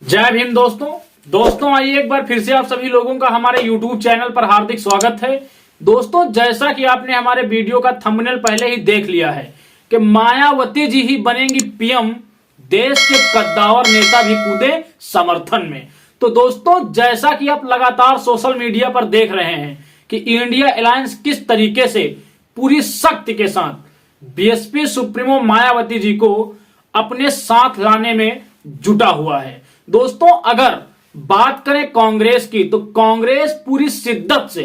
जय भीम दोस्तों आइए एक बार फिर से आप सभी लोगों का हमारे YouTube चैनल पर हार्दिक स्वागत है। दोस्तों, जैसा कि आपने हमारे वीडियो का थंबनेल पहले ही देख लिया है कि मायावती जी ही बनेंगी पीएम, देश के कद्दावर नेता भी कूदे समर्थन में। तो दोस्तों, जैसा कि आप लगातार सोशल मीडिया पर देख रहे हैं कि इंडिया अलायंस किस तरीके से पूरी शक्ति के साथ बीएसपी सुप्रीमो मायावती जी को अपने साथ लाने में जुटा हुआ है। दोस्तों, अगर बात करें कांग्रेस की तो कांग्रेस पूरी शिद्दत से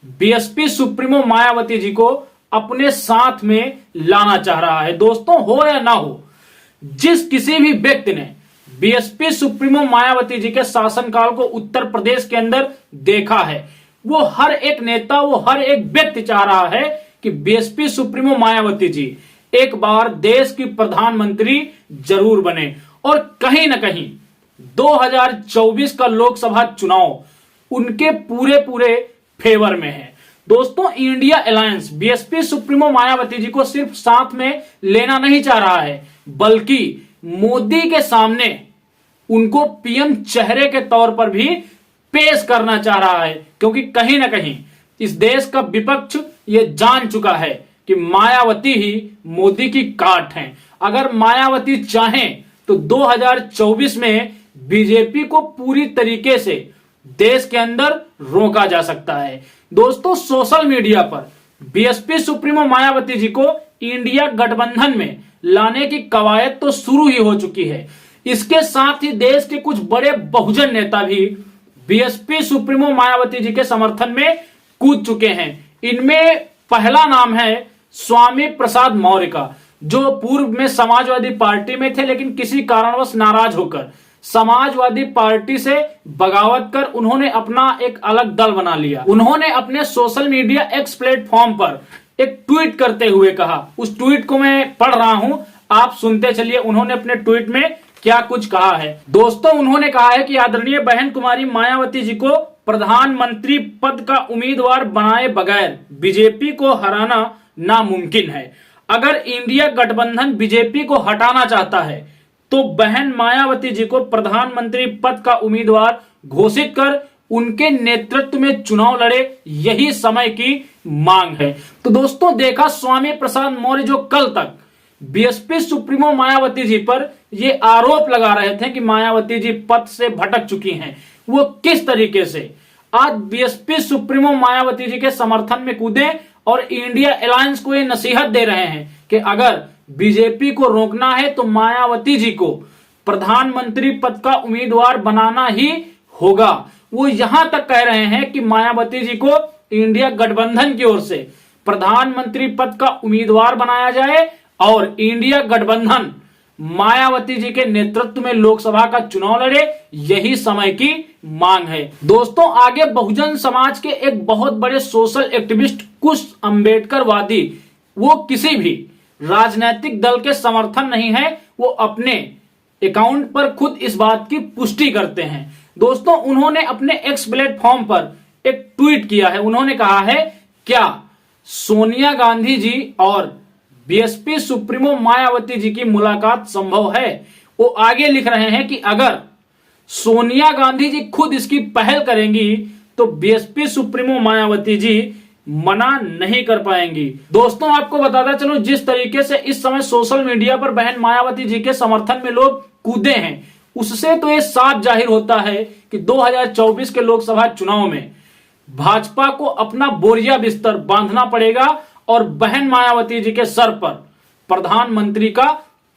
बीएसपी सुप्रीमो मायावती जी को अपने साथ में लाना चाह रहा है। दोस्तों, हो या ना हो, जिस किसी भी व्यक्ति ने बीएसपी सुप्रीमो मायावती जी के शासनकाल को उत्तर प्रदेश के अंदर देखा है, वो हर एक नेता, वो हर एक व्यक्ति चाह रहा है कि बीएसपी सुप्रीमो मायावती जी एक बार देश की प्रधानमंत्री जरूर बने। और कहीं ना कहीं 2024 का लोकसभा चुनाव उनके पूरे फेवर में है। दोस्तों, India alliance BSP supremo Mayawati ji को सिर्फ साथ में लेना नहीं चाह रहा है, बल्कि मोदी के सामने उनको पीएम चेहरे के तौर पर भी पेश करना चाह रहा है, क्योंकि कहीं ना कहीं इस देश का विपक्ष ये जान चुका है कि मायावती ही मोदी की काट हैं। अगर मायावती चाहें तो 2024 में बीजेपी को पूरी तरीके से देश के अंदर रोका जा सकता है। दोस्तों, सोशल मीडिया पर बीएसपी सुप्रीमो मायावती जी को इंडिया गठबंधन में लाने की कवायद तो शुरू ही हो चुकी है। इसके साथ ही देश के कुछ बड़े बहुजन नेता भी बीएसपी सुप्रीमो मायावती जी के समर्थन में कूद चुके हैं। इनमें पहला नाम है स्वामी प्रसाद मौर्य का, जो पूर्व में समाजवादी पार्टी में थे, लेकिन किसी कारणवश नाराज होकर समाजवादी पार्टी से बगावत कर उन्होंने अपना एक अलग दल बना लिया। उन्होंने अपने सोशल मीडिया एक्स प्लेटफॉर्म पर एक ट्वीट करते हुए कहा, उस ट्वीट को मैं पढ़ रहा हूं, आप सुनते चलिए उन्होंने अपने ट्वीट में क्या कुछ कहा है। दोस्तों, उन्होंने कहा है कि आदरणीय बहन कुमारी मायावती जी को प्रधानमंत्री पद का उम्मीदवार बनाए बगैर बीजेपी को हराना नामुमकिन है। अगर इंडिया गठबंधन बीजेपी को हटाना चाहता है तो बहन मायावती जी को प्रधानमंत्री पद का उम्मीदवार घोषित कर उनके नेतृत्व में चुनाव लड़े, यही समय की मांग है। तो दोस्तों, देखा स्वामी प्रसाद मौर्य जो कल तक बीएसपी सुप्रीमो मायावती जी पर ये आरोप लगा रहे थे कि मायावती जी पद से भटक चुकी हैं, वो किस तरीके से आज बीएसपी सुप्रीमो मायावती जी के समर्थन में कूदे और इंडिया अलायंस को ये नसीहत दे रहे हैं कि अगर बीजेपी को रोकना है तो मायावती जी को प्रधानमंत्री पद का उम्मीदवार बनाना ही होगा। वो यहां तक कह रहे हैं कि मायावती जी को इंडिया गठबंधन की ओर से प्रधानमंत्री पद का उम्मीदवार बनाया जाए और इंडिया गठबंधन मायावती जी के नेतृत्व में लोकसभा का चुनाव लड़े, यही समय की मांग है। दोस्तों, आगे बहुजन समाज के एक बहुत बड़े सोशल एक्टिविस्ट कुश अंबेडकरवादी, वो किसी भी राजनीतिक दल के समर्थन नहीं है, वो अपने अकाउंट पर खुद इस बात की पुष्टि करते हैं। दोस्तों, उन्होंने अपने एक्स प्लेटफॉर्म पर एक ट्वीट किया है। उन्होंने कहा है, क्या सोनिया गांधी जी और बीएसपी सुप्रीमो मायावती जी की मुलाकात संभव है? वो आगे लिख रहे हैं कि अगर सोनिया गांधी जी खुद इसकी पहल करेंगी तो बीएसपी सुप्रीमो मायावती जी मना नहीं कर पाएंगी। दोस्तों, आपको बताता चलूं, जिस तरीके से इस समय सोशल मीडिया पर बहन मायावती जी के समर्थन में लोग कूदे हैं, उससे तो ये साफ जाहिर होता है कि 2024 के लोकसभा चुनाव में भाजपा को अपना बोरिया बिस्तर बांधना पड़ेगा और बहन मायावती जी के सर पर प्रधानमंत्री का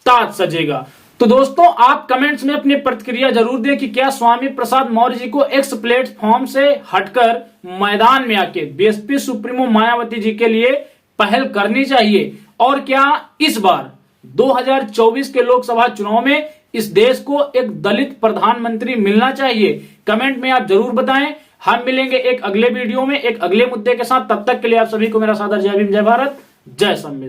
ताज सजेगा। तो दोस्तों, आप कमेंट्स में अपनी प्रतिक्रिया जरूर दें कि क्या स्वामी प्रसाद मौर्य जी को एक्स प्लेटफॉर्म से हटकर मैदान में आके बीएसपी सुप्रीमो मायावती जी के लिए पहल करनी चाहिए, और क्या इस बार 2024 के लोकसभा चुनाव में इस देश को एक दलित प्रधानमंत्री मिलना चाहिए? कमेंट में आप जरूर बताएं। हम मिलेंगे एक अगले वीडियो में एक अगले मुद्दे के साथ। तब तक के लिए आप सभी को मेरा सादर जय भीम, जय भारत, जय संविधान।